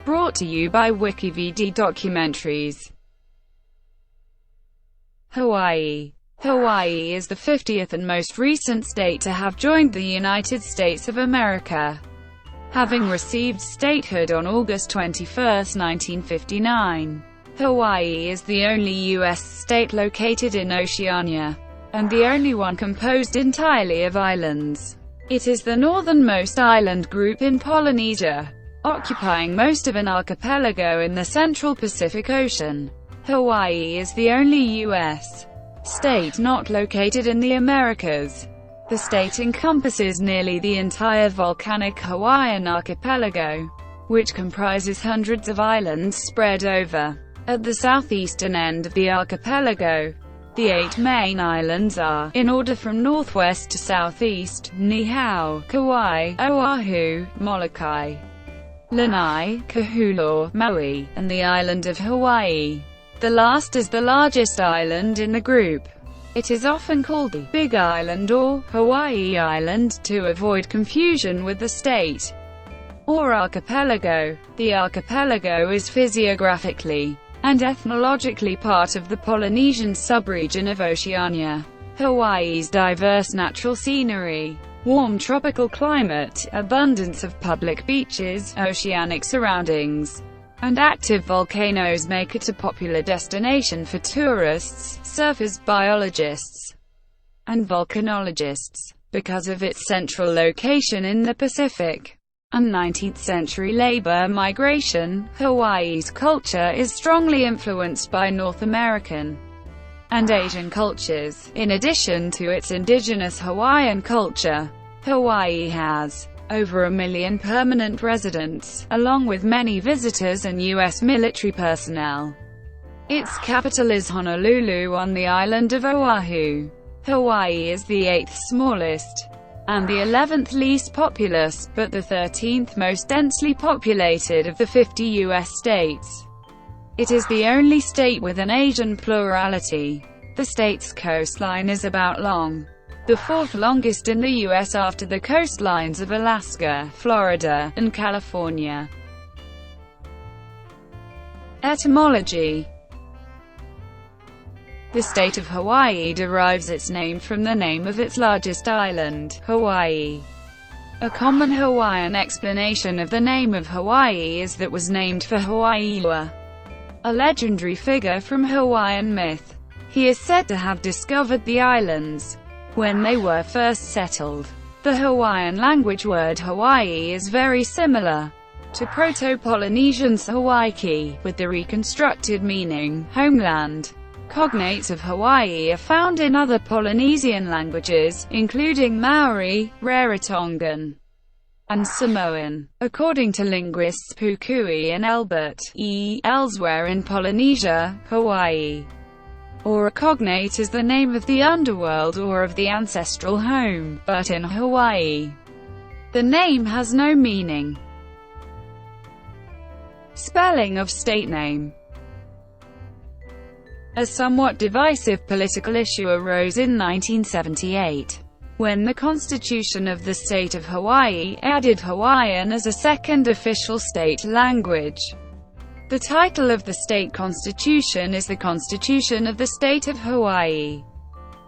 Brought to you by WikiVD Documentaries. Hawaii. Hawaii is the 50th and most recent state to have joined the United States of America, having received statehood on August 21, 1959. Hawaii is the only U.S. state located in Oceania, and the only one composed entirely of islands. It is the northernmost island group in Polynesia, occupying most of an archipelago in the central Pacific Ocean. Hawaii is the only U.S. state not located in the Americas. The state encompasses nearly the entire volcanic Hawaiian archipelago, which comprises hundreds of islands spread over. At the southeastern end of the archipelago, the 8 main islands are, in order from northwest to southeast, Niihau, Kauai, Oahu, Molokai, Lanai, Kahoolawe, Maui, and the island of Hawaii. The last is the largest island in the group. It is often called the Big Island or Hawaii Island to avoid confusion with the state or archipelago. The archipelago is physiographically and ethnologically part of the Polynesian subregion of Oceania. Hawaii's diverse natural scenery, warm tropical climate, abundance of public beaches, oceanic surroundings, and active volcanoes make it a popular destination for tourists, surfers, biologists, and volcanologists. Because of its central location in the Pacific and 19th-century labor migration, Hawaii's culture is strongly influenced by North American and Asian cultures. In addition to its indigenous Hawaiian culture, Hawaii has over 1 million permanent residents, along with many visitors and U.S. military personnel. Its capital is Honolulu on the island of Oahu. Hawaii is the 8th smallest and the 11th least populous, but the 13th most densely populated of the 50 U.S. states. It is the only state with an Asian plurality. The state's coastline is about long, the 4th longest in the U.S. after the coastlines of Alaska, Florida, and California. Etymology. The state of Hawaii derives its name from the name of its largest island, Hawaii. A common Hawaiian explanation of the name of Hawaii is that it was named for Hawaiiwa, a legendary figure from Hawaiian myth. He is said to have discovered the islands when they were first settled. The Hawaiian language word Hawaii is very similar to Proto-Polynesian's Hawaiki, with the reconstructed meaning, homeland. Cognates of Hawaii are found in other Polynesian languages, including Maori, Rarotongan, and Samoan. According to linguists Pukui and Elbert E. elsewhere in Polynesia, Hawaii, or a cognate, is the name of the underworld or of the ancestral home, but in Hawaii, the name has no meaning. Spelling of state name. A somewhat divisive political issue arose in 1978, when the Constitution of the State of Hawaii added Hawaiian as a second official state language. The title of the state constitution is the Constitution of the State of Hawaii.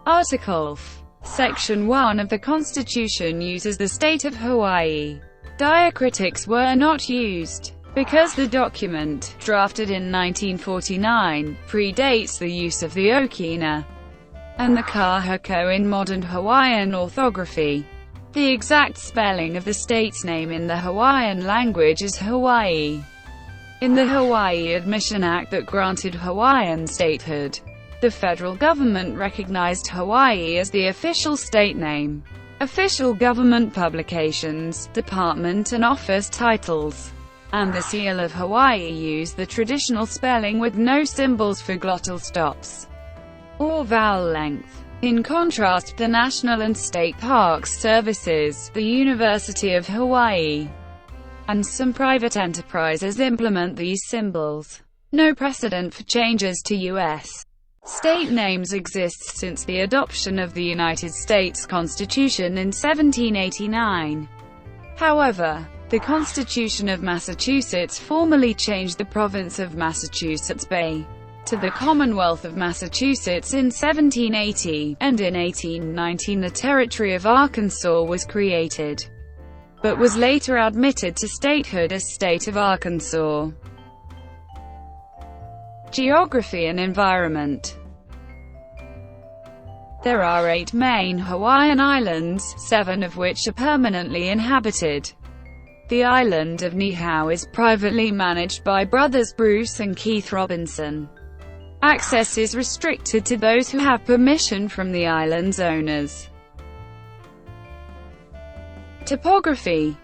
Article F. Section 1 of the Constitution uses the State of Hawaii. Diacritics were not used, because the document, drafted in 1949, predates the use of the okina and the kahako in modern Hawaiian orthography. The exact spelling of the state's name in the Hawaiian language is Hawaii. In the Hawaii Admission Act that granted Hawaiian statehood, the federal government recognized Hawaii as the official state name. Official government publications, department and office titles, and the seal of Hawaii use the traditional spelling with no symbols for glottal stops or vowel length. In contrast, the National and State Parks Services, the University of Hawaii, and some private enterprises implement these symbols. No precedent for changes to U.S. state names exists since the adoption of the United States Constitution in 1789. However, The Constitution of Massachusetts formally changed the province of Massachusetts Bay to the Commonwealth of Massachusetts in 1780, and in 1819 the territory of Arkansas was created, but was later admitted to statehood as State of Arkansas. Geography and environment. There are 8 main Hawaiian Islands, 7 of which are permanently inhabited. The island of Niihau is privately managed by brothers Bruce and Keith Robinson. Access is restricted to those who have permission from the island's owners. Topography.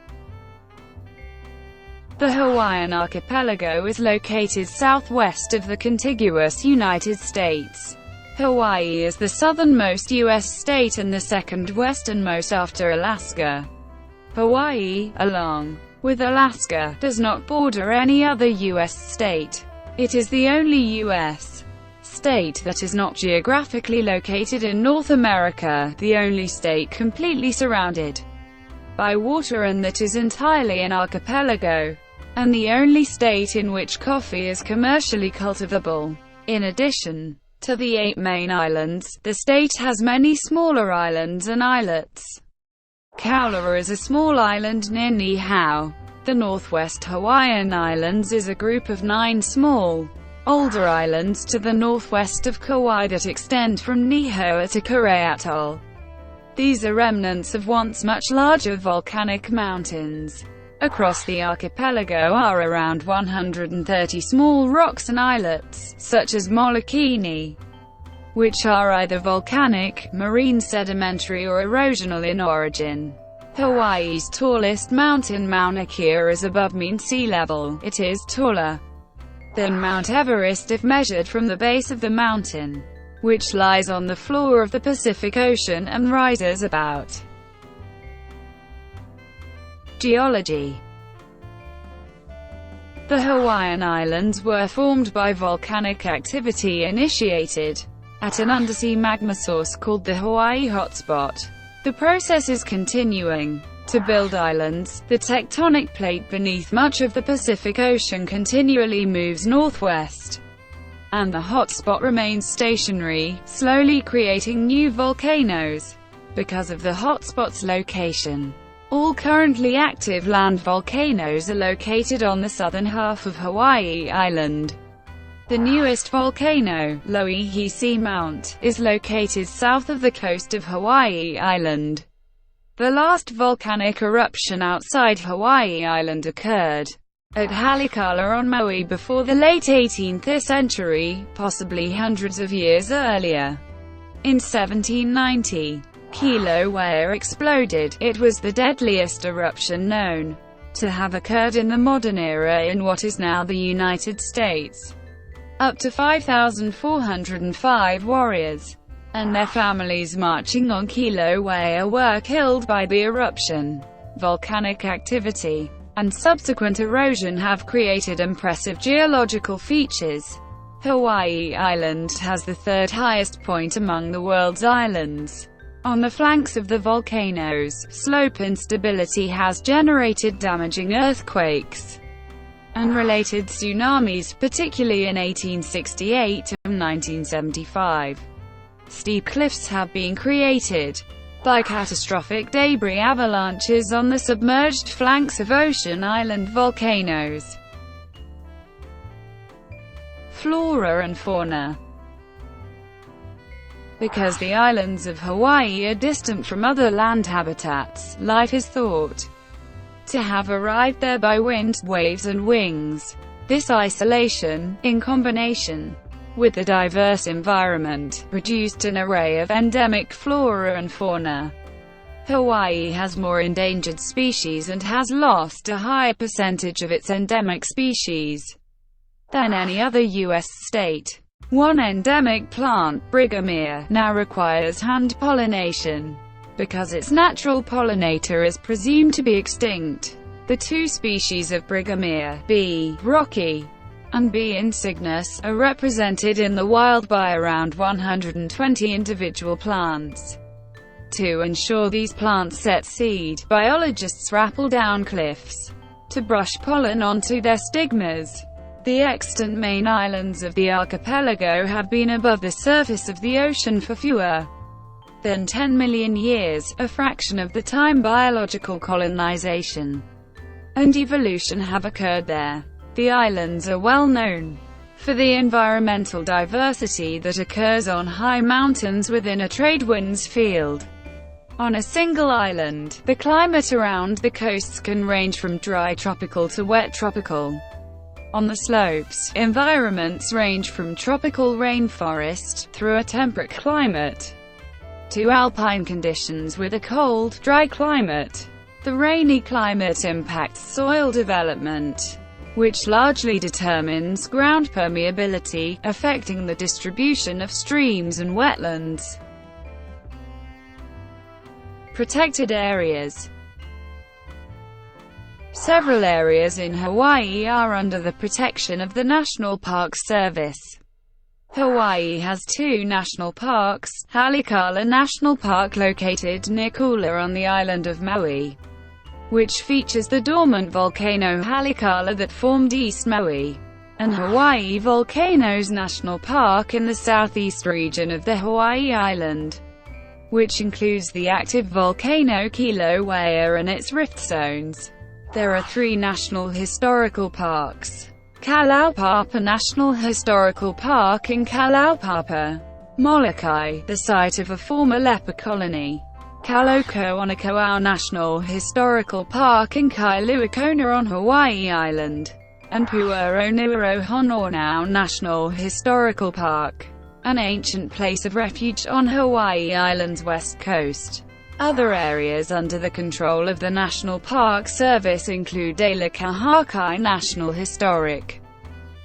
The Hawaiian archipelago is located southwest of the contiguous United States. Hawaii is the southernmost U.S. state and the second westernmost after Alaska. Hawaii, along with Alaska, does not border any other U.S. state. It is the only U.S. state that is not geographically located in North America, the only state completely surrounded by water and that is entirely an archipelago, and the only state in which coffee is commercially cultivable. In addition to the 8 main islands, the state has many smaller islands and islets. Kahoolawe is a small island near Niihau. The Northwest Hawaiian Islands is a group of 9 small, older islands to the northwest of Kauai that extend from Niihau to Karehe Atoll. These are remnants of once much larger volcanic mountains. Across the archipelago are around 130 small rocks and islets, such as Molokai, which are either volcanic, marine sedimentary or erosional in origin. Hawaii's tallest mountain, Mauna Kea, is above mean sea level. It is taller than Mount Everest if measured from the base of the mountain, which lies on the floor of the Pacific Ocean and rises about. Geology. The Hawaiian Islands were formed by volcanic activity initiated at an undersea magma source called the Hawaii Hotspot. The process is continuing. To build islands, the tectonic plate beneath much of the Pacific Ocean continually moves northwest, and the hotspot remains stationary, slowly creating new volcanoes. Because of the hotspot's location, all currently active land volcanoes are located on the southern half of Hawaii Island. The newest volcano, Loihi Seamount, is located south of the coast of Hawaii Island. The last volcanic eruption outside Hawaii Island occurred at Haleakala on Maui before the late 18th century, possibly hundreds of years earlier. In 1790, Kilauea exploded. It was the deadliest eruption known to have occurred in the modern era in what is now the United States. Up to 5,405 warriors and their families marching on Kilauea were killed by the eruption. Volcanic activity and subsequent erosion have created impressive geological features. Hawaii Island has the 3rd highest point among the world's islands. On the flanks of the volcanoes, slope instability has generated damaging earthquakes and related tsunamis, particularly in 1868 and 1975. Steep cliffs have been created by catastrophic debris avalanches on the submerged flanks of ocean island volcanoes. Flora and fauna. Because the islands of Hawaii are distant from other land habitats, life is thought to have arrived there by wind, waves and wings. This isolation, in combination with the diverse environment, produced an array of endemic flora and fauna. Hawaii has more endangered species and has lost a higher percentage of its endemic species than any other U.S. state. One endemic plant, Brigamea, now requires hand pollination because its natural pollinator is presumed to be extinct. The 2 species of Brigamea, B. rocky and B. insignis, are represented in the wild by around 120 individual plants. To ensure these plants set seed, biologists rappel down cliffs to brush pollen onto their stigmas. The extant main islands of the archipelago have been above the surface of the ocean for fewer than 10 million years, a fraction of the time biological colonization and evolution have occurred there. The islands are well known for the environmental diversity that occurs on high mountains within a trade winds field. On a single island, the climate around the coasts can range from dry tropical to wet tropical. On the slopes, environments range from tropical rainforest, through a temperate climate, to alpine conditions with a cold, dry climate. The rainy climate impacts soil development, which largely determines ground permeability, affecting the distribution of streams and wetlands. Protected areas. Several areas in Hawaii are under the protection of the National Park Service. Hawaii has two national parks, Haleakala National Park located near Kauai on the island of Maui, which features the dormant volcano Haleakala that formed East Maui, and Hawaii Volcanoes National Park in the southeast region of the Hawaii island, which includes the active volcano Kilauea and its rift zones. There are three national historical parks: Kalaupapa National Historical Park in Kalaupapa, Molokai, the site of a former leper colony; Kaloko'onokauao National Historical Park in Kailua Kona on Hawaii Island; and Pu'uronauhononau National Historical Park, an ancient place of refuge on Hawaii Island's west coast. Other areas under the control of the National Park Service include Kahoolawe National Historic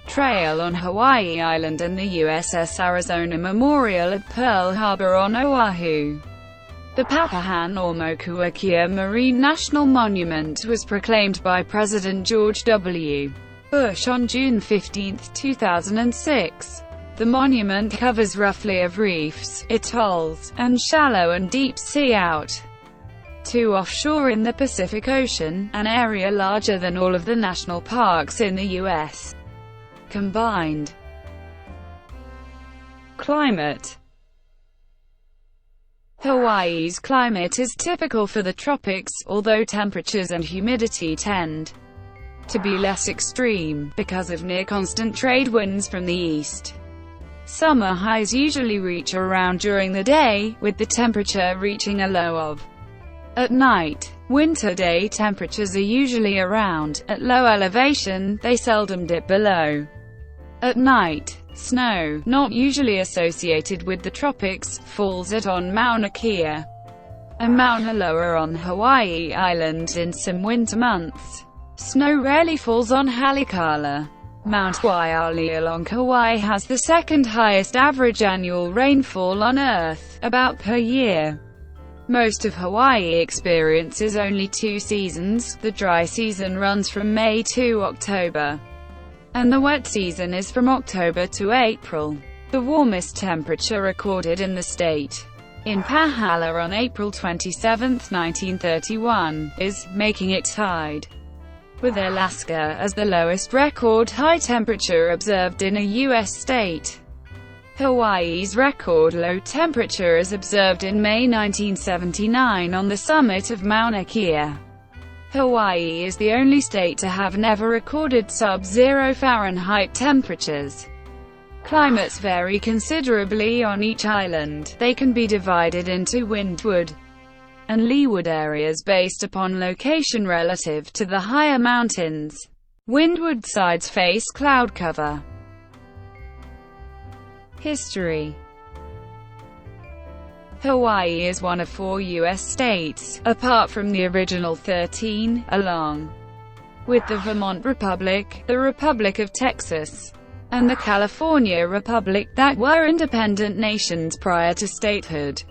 Trail on Hawaii Island and the USS Arizona Memorial at Pearl Harbor on Oahu. The Papahanaumokuakea Marine National Monument was proclaimed by President George W. Bush on June 15, 2006. The monument covers roughly of reefs, atolls, and shallow and deep sea out to offshore in the Pacific Ocean, an area larger than all of the national parks in the U.S. combined. Climate. Hawaii's climate is typical for the tropics, although temperatures and humidity tend to be less extreme, because of near-constant trade winds from the east. Summer highs usually reach around during the day, with the temperature reaching a low of at night. Winter day temperatures are usually around. At low elevation, they seldom dip below at night. Snow, not usually associated with the tropics, falls at on Mauna Kea and Mauna Loa on Hawaii Island in some winter months. Snow rarely falls on Haleakala. Mount Waialii along Kauai has the second highest average annual rainfall on Earth, about per year. Most of Hawaii experiences only two seasons. The dry season runs from May to October, and the wet season is from October to April. The warmest temperature recorded in the state, in Pahala on April 27, 1931, is, making it tied with Alaska as the lowest record high temperature observed in a U.S. state. Hawaii's record low temperature is observed in May 1979 on the summit of Mauna Kea. Hawaii is the only state to have never recorded sub-zero Fahrenheit temperatures. Climates vary considerably on each island. They can be divided into windward and leeward areas based upon location relative to the higher mountains. Windward sides face cloud cover. History. Hawaii is one of 4 U.S. states, apart from the original 13, along with the Vermont Republic, the Republic of Texas, and the California Republic, that were independent nations prior to statehood.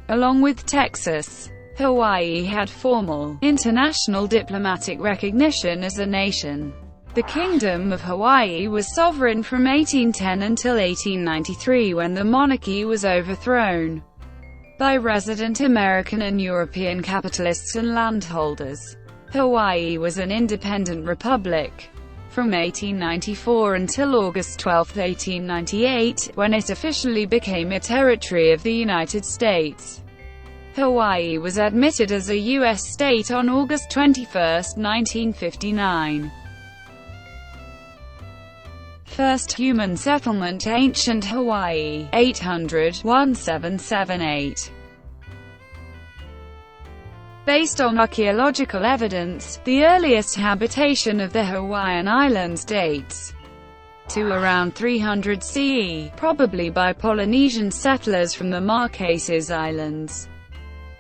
Along with Texas, Hawaii had formal, international diplomatic recognition as a nation. The Kingdom of Hawaii was sovereign from 1810 until 1893 when the monarchy was overthrown. by resident American and European capitalists and landholders. Hawaii was an independent republic from 1894 until August 12, 1898, when it officially became a territory of the United States. Hawaii was admitted as a U.S. state on August 21, 1959. First human settlement, Ancient Hawaii, 800-1778. Based on archaeological evidence, the earliest habitation of the Hawaiian Islands dates to around 300 CE, probably by Polynesian settlers from the Marquesas Islands.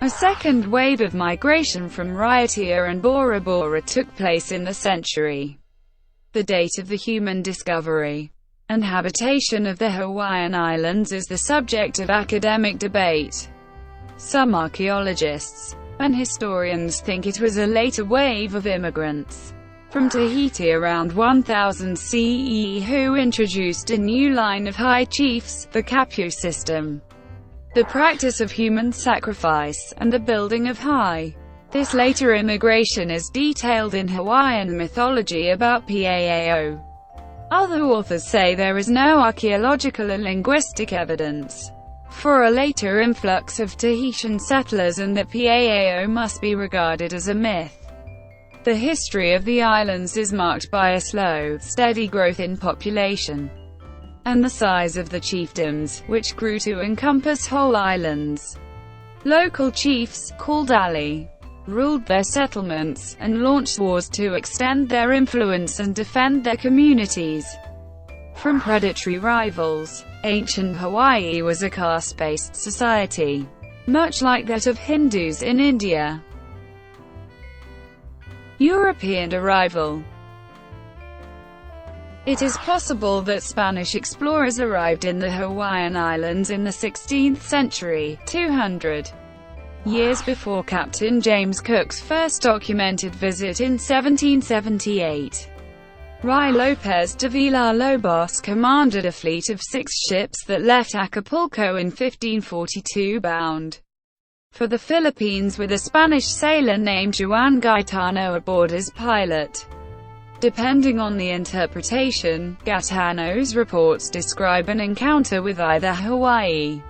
A second wave of migration from Raiatea and Bora Bora took place in the century. The date of the human discovery and habitation of the Hawaiian Islands is the subject of academic debate. Some archaeologists and historians think it was a later wave of immigrants from Tahiti around 1000 CE who introduced a new line of high chiefs, the kapu system, the practice of human sacrifice, and the building of high. This later immigration is detailed in Hawaiian mythology about Paao. Other authors say there is no archaeological or linguistic evidence for a later influx of Tahitian settlers and that Paao must be regarded as a myth. The history of the islands is marked by a slow, steady growth in population and the size of the chiefdoms, which grew to encompass whole islands. Local chiefs, called ali, ruled their settlements, and launched wars to extend their influence and defend their communities from predatory rivals. Ancient Hawaii was a caste-based society, much like that of Hindus in India. European arrival. It is possible that Spanish explorers arrived in the Hawaiian Islands in the 16th century, 200 years before Captain James Cook's first documented visit in 1778. Ruy López de Villalobos commanded a fleet of 6 ships that left Acapulco in 1542 bound for the Philippines with a Spanish sailor named Juan Gaetano aboard as pilot. Depending on the interpretation, Gaetano's reports describe an encounter with either Hawaii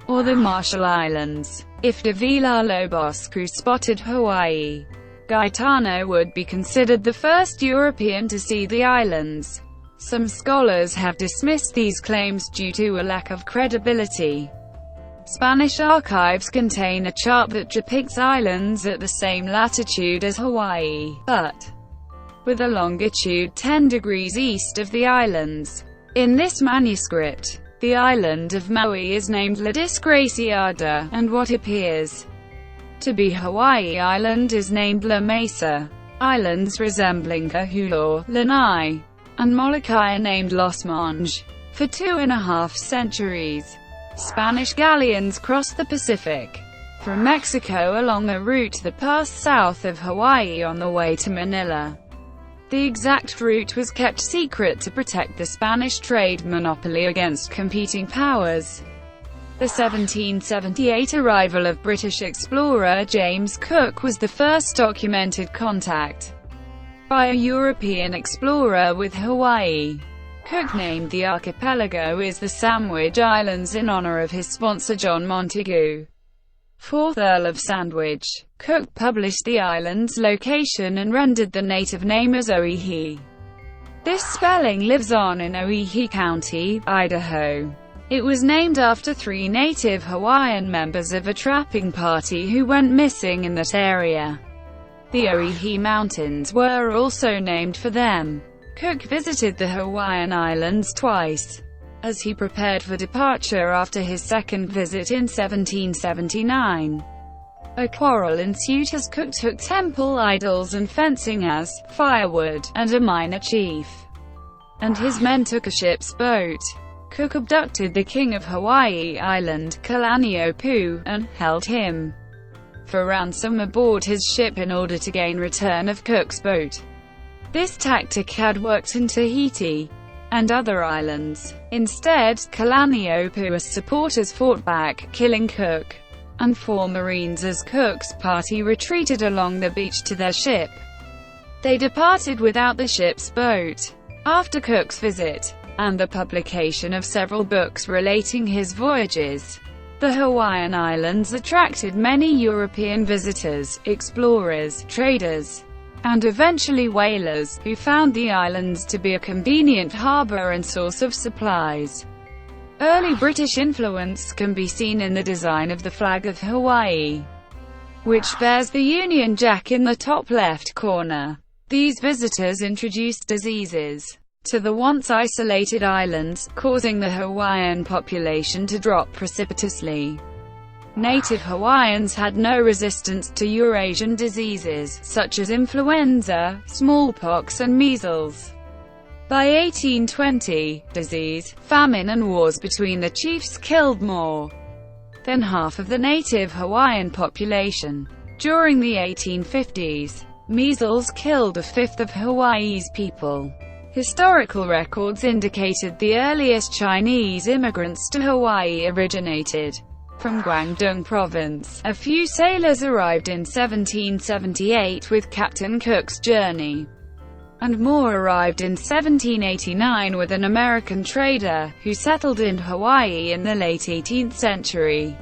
or the Marshall Islands. If de Villalobos' crew spotted Hawaii, Gaetano would be considered the first European to see the islands. Some scholars have dismissed these claims due to a lack of credibility. Spanish archives contain a chart that depicts islands at the same latitude as Hawaii, but with a longitude 10 degrees east of the islands. In this manuscript, the island of Maui is named La Desgraciada, and what appears to be Hawaii Island is named La Mesa. Islands resembling Kahoolawe, Lanai, and Molokai are named Los Monges. For 2.5 centuries, Spanish galleons crossed the Pacific from Mexico along a route that passed south of Hawaii on the way to Manila. The exact route was kept secret to protect the Spanish trade monopoly against competing powers. The 1778 arrival of British explorer James Cook was the first documented contact by a European explorer with Hawaii. Cook named the archipelago as the Sandwich Islands in honor of his sponsor John Montagu, 4th Earl of Sandwich. Cook published the island's location and rendered the native name as Oahu. This spelling lives on in Oahu County, Idaho. It was named after 3 native Hawaiian members of a trapping party who went missing in that area. The Oahu Mountains were also named for them. Cook visited the Hawaiian Islands twice as he prepared for departure after his second visit in 1779. A quarrel ensued as Cook took temple idols and fencing as firewood, and a minor chief and his men took a ship's boat. Cook abducted the king of Hawaii Island, Kalaniʻōpuʻu, and held him for ransom aboard his ship in order to gain return of Cook's boat. This tactic had worked in Tahiti and other islands. Instead, Kalaniʻōpuʻu's supporters fought back, killing Cook. and 4 Marines as Cook's party retreated along the beach to their ship. They departed without the ship's boat. After Cook's visit, and the publication of several books relating his voyages, the Hawaiian Islands attracted many European visitors, explorers, traders, and eventually whalers, who found the islands to be a convenient harbor and source of supplies. Early British influence can be seen in the design of the flag of Hawaii, which bears the Union Jack in the top left corner. These visitors introduced diseases to the once isolated islands, causing the Hawaiian population to drop precipitously. Native Hawaiians had no resistance to Eurasian diseases, such as influenza, smallpox and measles. By 1820, disease, famine and wars between the chiefs killed more than half of the native Hawaiian population. During the 1850s, measles killed a fifth of Hawaii's people. Historical records indicated the earliest Chinese immigrants to Hawaii originated from Guangdong Province. A few sailors arrived in 1778 with Captain Cook's journey, and more arrived in 1789 with an American trader, who settled in Hawaii in the late 18th century.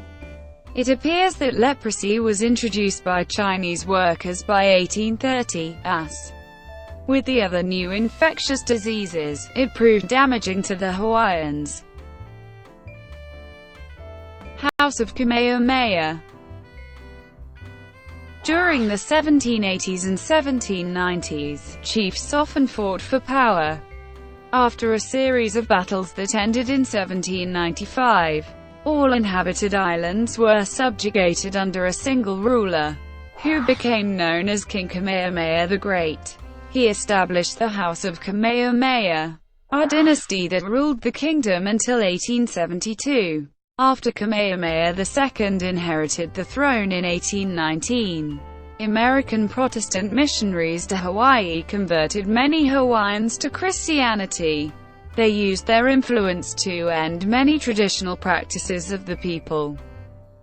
It appears that leprosy was introduced by Chinese workers by 1830, as with the other new infectious diseases, it proved damaging to the Hawaiians. House of Kamehameha. During the 1780s and 1790s, chiefs often fought for power. After a series of battles that ended in 1795, all inhabited islands were subjugated under a single ruler, who became known as King Kamehameha the Great. He established the House of Kamehameha, a dynasty that ruled the kingdom until 1872. After Kamehameha II inherited the throne in 1819, American Protestant missionaries to Hawaii converted many Hawaiians to Christianity. They used their influence to end many traditional practices of the people.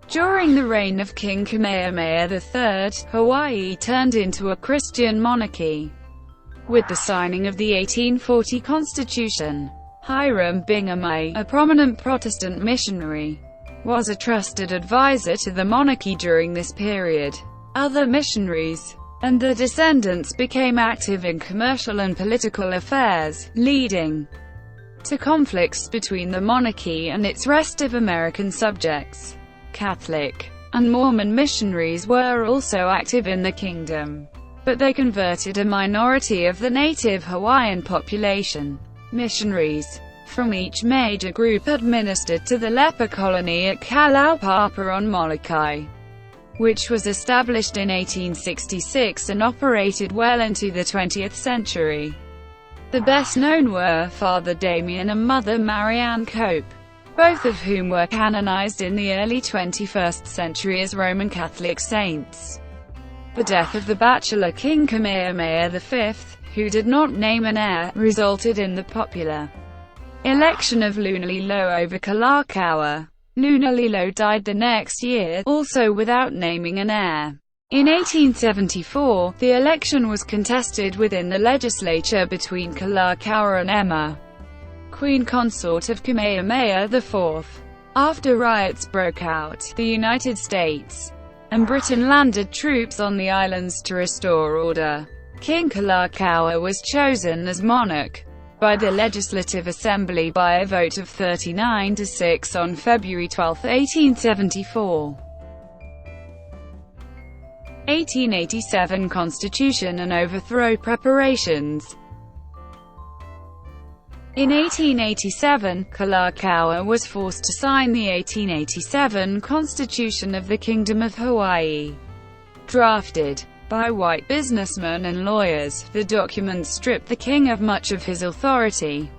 During the reign of King Kamehameha III, Hawaii turned into a Christian monarchy. With the signing of the 1840 Constitution, Hiram Bingham, a prominent Protestant missionary, was a trusted advisor to the monarchy during this period. Other missionaries and their descendants became active in commercial and political affairs, leading to conflicts between the monarchy and its rest of American subjects. Catholic and Mormon missionaries were also active in the kingdom, but they converted a minority of the native Hawaiian population. Missionaries from each major group administered to the leper colony at Kalaupapa on Molokai, which was established in 1866 and operated well into the 20th century. The best known were Father Damien and Mother Marianne Cope, both of whom were canonized in the early 21st century as Roman Catholic saints. The death of the bachelor King Kamehameha V, who did not name an heir, resulted in the popular election of Lunalilo over Kalakaua. Lunalilo died the next year, also without naming an heir. In 1874, the election was contested within the legislature between Kalakaua and Emma, Queen Consort of Kamehameha IV. After riots broke out, the United States and Britain landed troops on the islands to restore order. King Kalakaua was chosen as monarch by the Legislative Assembly by a vote of 39 to 6 on February 12, 1874. 1887 Constitution and overthrow preparations. In 1887, Kalakaua was forced to sign the 1887 Constitution of the Kingdom of Hawaii. Drafted by white businessmen and lawyers, the document stripped the king of much of his authority.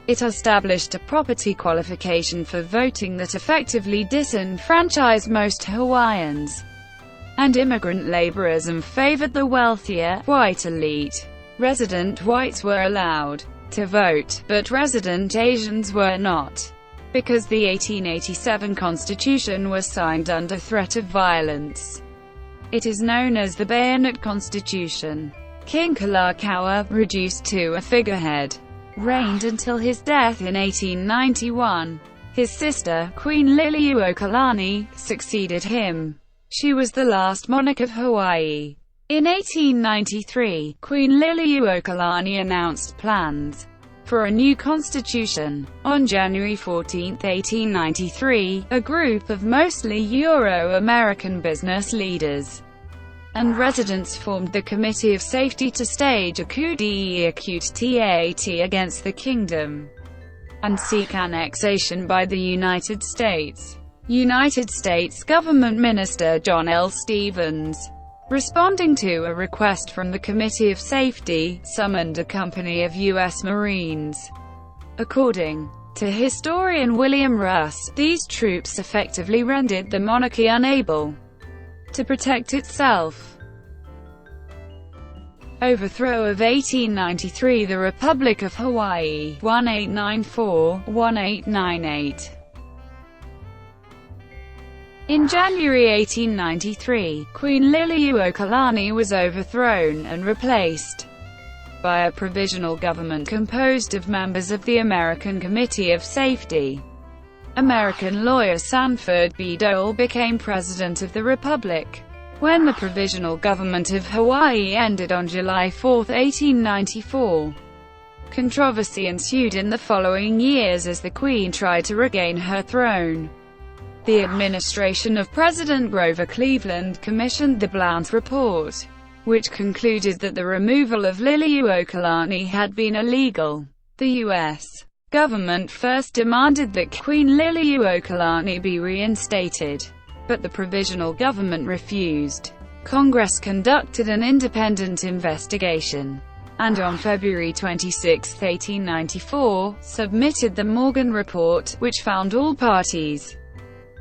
It established a property qualification for voting that effectively disenfranchised most Hawaiians and immigrant laborers and favored the wealthier, white elite. Resident whites were allowed to vote, but resident Asians were not. because the 1887 Constitution was signed under threat of violence. It is known as the Bayonet Constitution. King Kalakaua, reduced to a figurehead, reigned until his death in 1891. His sister, Queen Liliuokalani, succeeded him. She was the last monarch of Hawaii. In 1893, Queen Liliuokalani announced plans for a new constitution. On January 14, 1893, a group of mostly Euro-American business leaders and residents formed the Committee of Safety to stage a coup d'état against the kingdom and seek annexation by the United States. United States Government Minister John L. Stevens, responding to a request from the Committee of Safety, summoned a company of U.S. Marines. According to historian William Russ, these troops effectively rendered the monarchy unable to protect itself. Overthrow of 1893. The Republic of Hawaii, 1894–1898. In January 1893, Queen Liliuokalani was overthrown, and replaced by a provisional government composed of members of the American Committee of Safety. American lawyer Sanford B. Dole became President of the Republic. When the Provisional Government of Hawaii ended on July 4, 1894, controversy ensued in the following years as the Queen tried to regain her throne. The administration of President Grover Cleveland commissioned the Blount Report, which concluded that the removal of Liliuokalani had been illegal. The U.S. government first demanded that Queen Liliuokalani be reinstated, but the provisional government refused. Congress conducted an independent investigation, and on February 26, 1894, submitted the Morgan Report, which found all parties,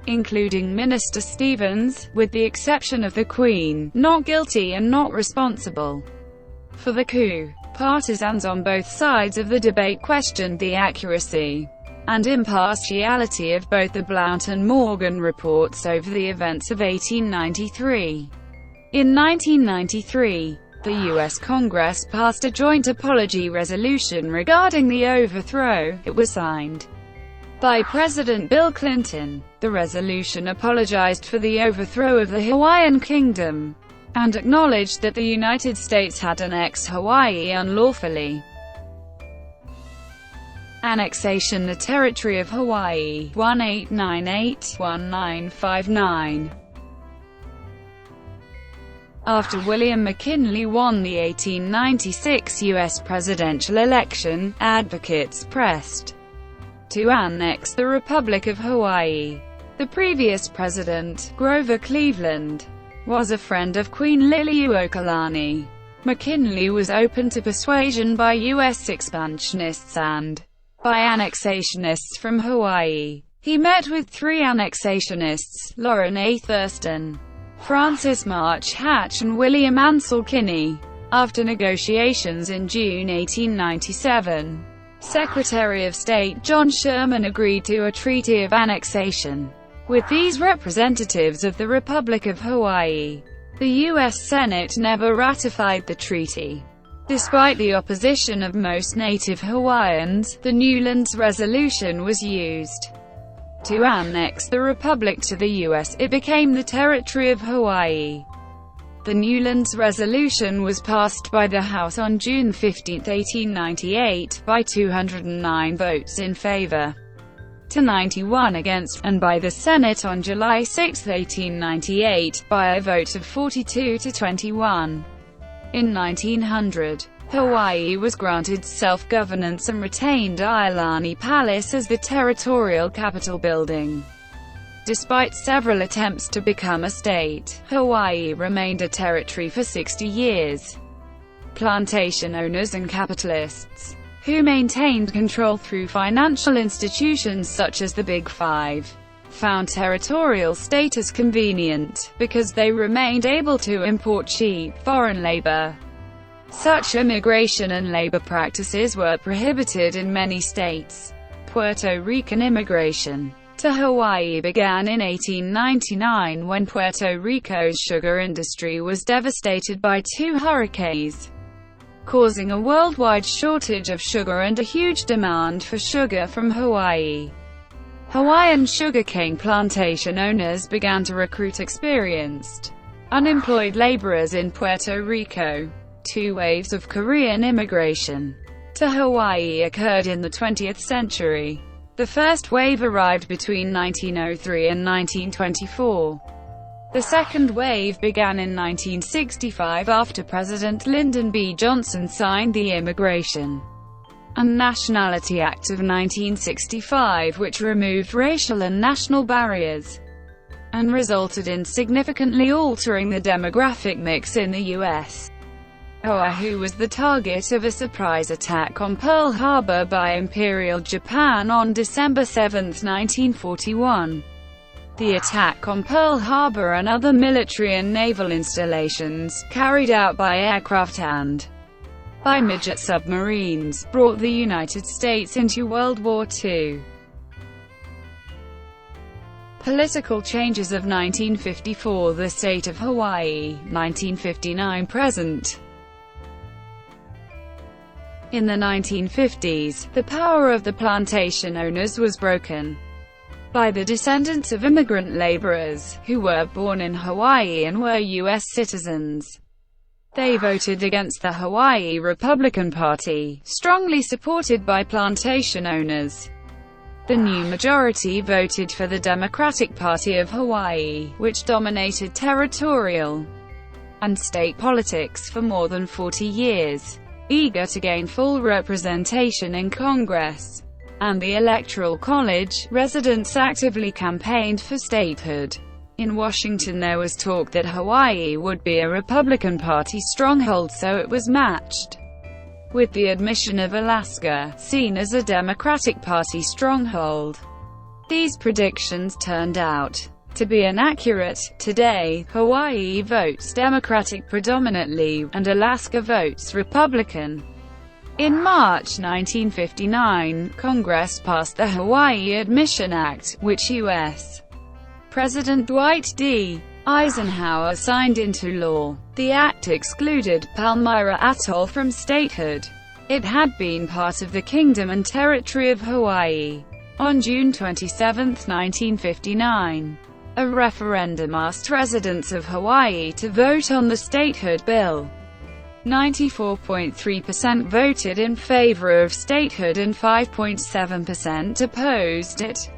including Minister Stevens, with the exception of the Queen, not guilty and not responsible for the coup. Partisans on both sides of the debate questioned the accuracy and impartiality of both the Blount and Morgan reports over the events of 1893. In 1993, the U.S. Congress passed a joint apology resolution regarding the overthrow. It was signed by President Bill Clinton. The resolution apologized for the overthrow of the Hawaiian Kingdom and acknowledged that the United States had annexed Hawaii unlawfully. Annexation. The territory of Hawaii, 1898–1959. After William McKinley won the 1896 U.S. presidential election, advocates pressed to annex the Republic of Hawaii. The previous president, Grover Cleveland, was a friend of Queen Liliuokalani. McKinley was open to persuasion by U.S. expansionists and by annexationists from Hawaii. He met with three annexationists, Lauren A. Thurston, Francis March Hatch and William Ansel Kinney. After negotiations in June 1897, Secretary of State John Sherman agreed to a treaty of annexation with these representatives of the Republic of Hawaii. The U.S. Senate never ratified the treaty. Despite the opposition of most native Hawaiians, the Newlands Resolution was used to annex the Republic to the U.S. It became the territory of Hawaii. The Newlands Resolution was passed by the House on June 15, 1898, by 209 votes in favor to 91 against, and by the Senate on July 6, 1898, by a vote of 42 to 21. In 1900, Hawaii was granted self-governance and retained Ailani Palace as the territorial capital building. Despite several attempts to become a state, Hawaii remained a territory for 60 years. Plantation owners and capitalists, who maintained control through financial institutions such as the Big Five, found territorial status convenient, because they remained able to import cheap, foreign labor. Such immigration and labor practices were prohibited in many states. Puerto Rican immigration to Hawaii began in 1899 when Puerto Rico's sugar industry was devastated by two hurricanes, causing a worldwide shortage of sugar and a huge demand for sugar from Hawaii. Hawaiian sugarcane plantation owners began to recruit experienced, unemployed laborers in Puerto Rico. Two waves of Korean immigration to Hawaii occurred in the 20th century. The first wave arrived between 1903 and 1924. The second wave began in 1965 after President Lyndon B. Johnson signed the Immigration and Nationality Act of 1965, which removed racial and national barriers and resulted in significantly altering the demographic mix in the U.S. Oahu was the target of a surprise attack on Pearl Harbor by Imperial Japan on December 7, 1941. The attack on Pearl Harbor and other military and naval installations, carried out by aircraft and by midget submarines, brought the United States into World War II. Political changes of 1954. The state of Hawaii, 1959–present. In the 1950s, the power of the plantation owners was broken by the descendants of immigrant laborers, who were born in Hawaii and were U.S. citizens. They voted against the Hawaii Republican Party, strongly supported by plantation owners. The new majority voted for the Democratic Party of Hawaii, which dominated territorial and state politics for more than 40 years. Eager to gain full representation in Congress and the Electoral College, residents actively campaigned for statehood. In Washington there was talk that Hawaii would be a Republican Party stronghold, so it was matched with the admission of Alaska, seen as a Democratic Party stronghold. These predictions turned out to be inaccurate. Today, Hawaii votes Democratic predominantly, and Alaska votes Republican. In March 1959, Congress passed the Hawaii Admission Act, which U.S. President Dwight D. Eisenhower signed into law. The act excluded Palmyra Atoll from statehood. It had been part of the Kingdom and Territory of Hawaii. On June 27, 1959, a referendum asked residents of Hawaii to vote on the statehood bill. 94.3% voted in favor of statehood and 5.7% opposed it.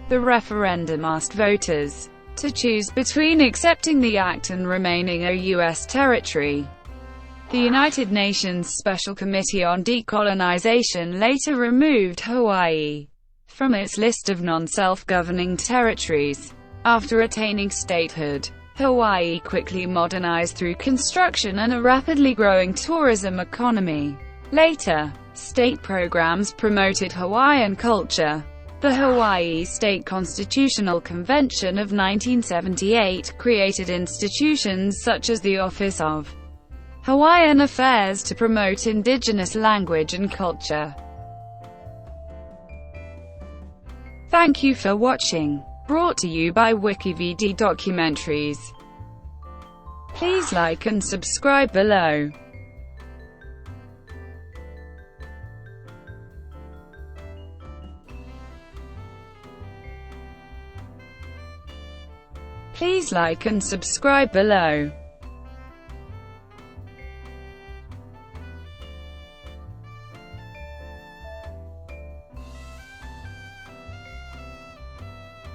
The referendum asked voters to choose between accepting the act and remaining a U.S. territory. The United Nations Special Committee on Decolonization later removed Hawaii from its list of non-self-governing territories. After attaining statehood, Hawaii quickly modernized through construction and a rapidly growing tourism economy. Later, state programs promoted Hawaiian culture. The Hawaii State Constitutional Convention of 1978 created institutions such as the Office of Hawaiian Affairs to promote indigenous language and culture. Thank you for watching. Brought to you by WikiVD Documentaries. Please like and subscribe below. Please like and subscribe below.